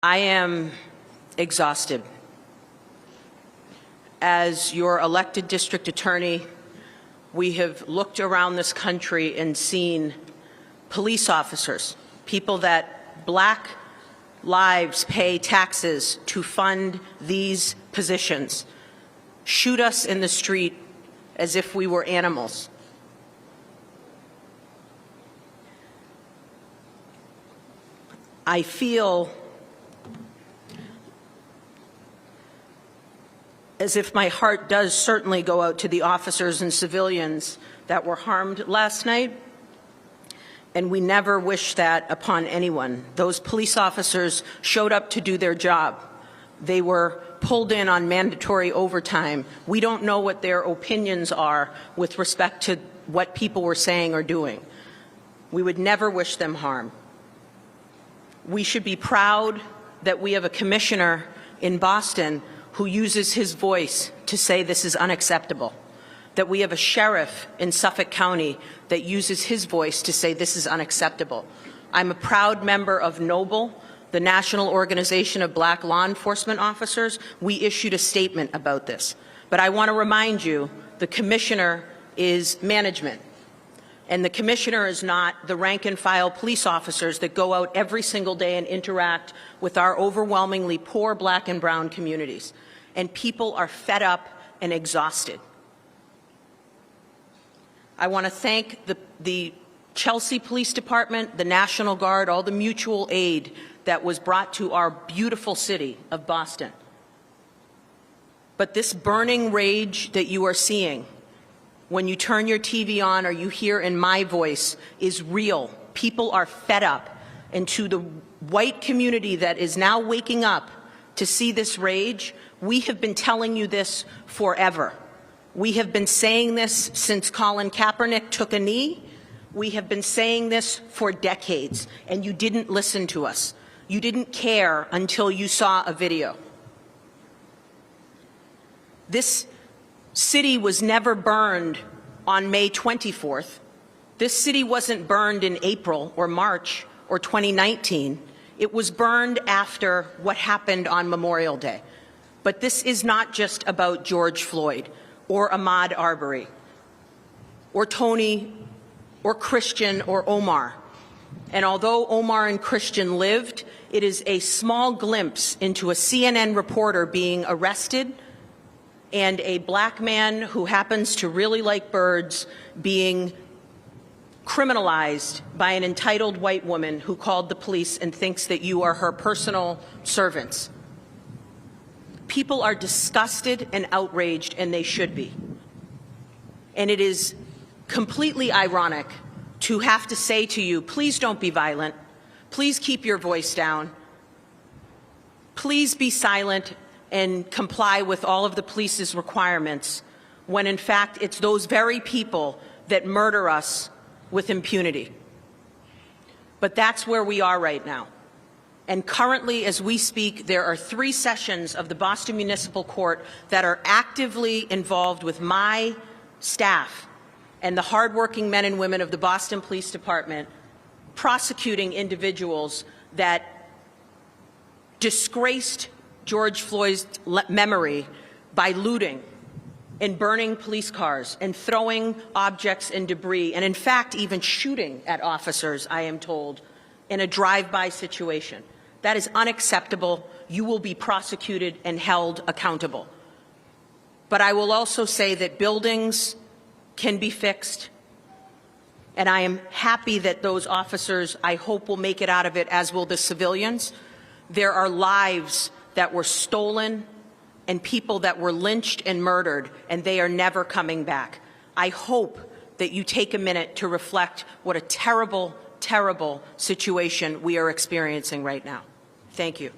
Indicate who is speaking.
Speaker 1: I am exhausted. As your elected district attorney, we have looked around this country and seen police officers, people that Black lives pay taxes to fund these positions, shoot us in the street as if we were animals. I feel as if my heart does certainly go out to the officers and civilians that were harmed last night, and we never wish that upon anyone. Those police officers showed up to do their job. They were pulled in on mandatory overtime. We don't know what their opinions are with respect to what people were saying or doing. We would never wish them harm. We should be proud that we have a commissioner in Boston who uses his voice to say this is unacceptable, that we have a sheriff in Suffolk County that uses his voice to say this is unacceptable. I'm a proud member of NOBLE, the National Organization of Black Law Enforcement Officers. We issued a statement about this. But I want to remind you, the commissioner is management. And the commissioner is not the rank and file police officers that go out every single day and interact with our overwhelmingly poor Black and brown communities. And people are fed up and exhausted. I want to thank the Chelsea Police Department, the National Guard, all the mutual aid that was brought to our beautiful city of Boston. But this burning rage that you are seeing when you turn your TV on or you hear in my voice is real. People are fed up. And to the white community that is now waking up to see this rage, we have been telling you this forever. We have been saying this since Colin Kaepernick took a knee. We have been saying this for decades, and you didn't listen to us. You didn't care until you saw a video. This city was never burned on May 24th. This city wasn't burned in April or March or 2019. It was burned after what happened on Memorial Day. But this is not just about George Floyd or Ahmaud Arbery or Tony or Christian or Omar. And although Omar and Christian lived, it is a small glimpse into a CNN reporter being arrested and a Black man who happens to really like birds being criminalized by an entitled white woman who called the police and thinks that you are her personal servants. People are disgusted and outraged, and they should be. And it is completely ironic to have to say to you, please don't be violent. Please keep your voice down. Please be silent and comply with all of the police's requirements, when in fact it's those very people that murder us with impunity. But that's where we are right now. And currently, as we speak, there are 3 sessions of the Boston Municipal Court that are actively involved with my staff and the hardworking men and women of the Boston Police Department prosecuting individuals that disgraced George Floyd's memory by looting and burning police cars and throwing objects and debris, and in fact even shooting at officers, I am told, in a drive-by situation. That is unacceptable. You will be prosecuted and held accountable. But I will also say that buildings can be fixed, and I am happy that those officers, I hope, will make it out of it, as will the civilians. There are lives that were stolen and people that were lynched and murdered, and they are never coming back. I hope that you take a minute to reflect what a terrible, terrible situation we are experiencing right now. Thank you.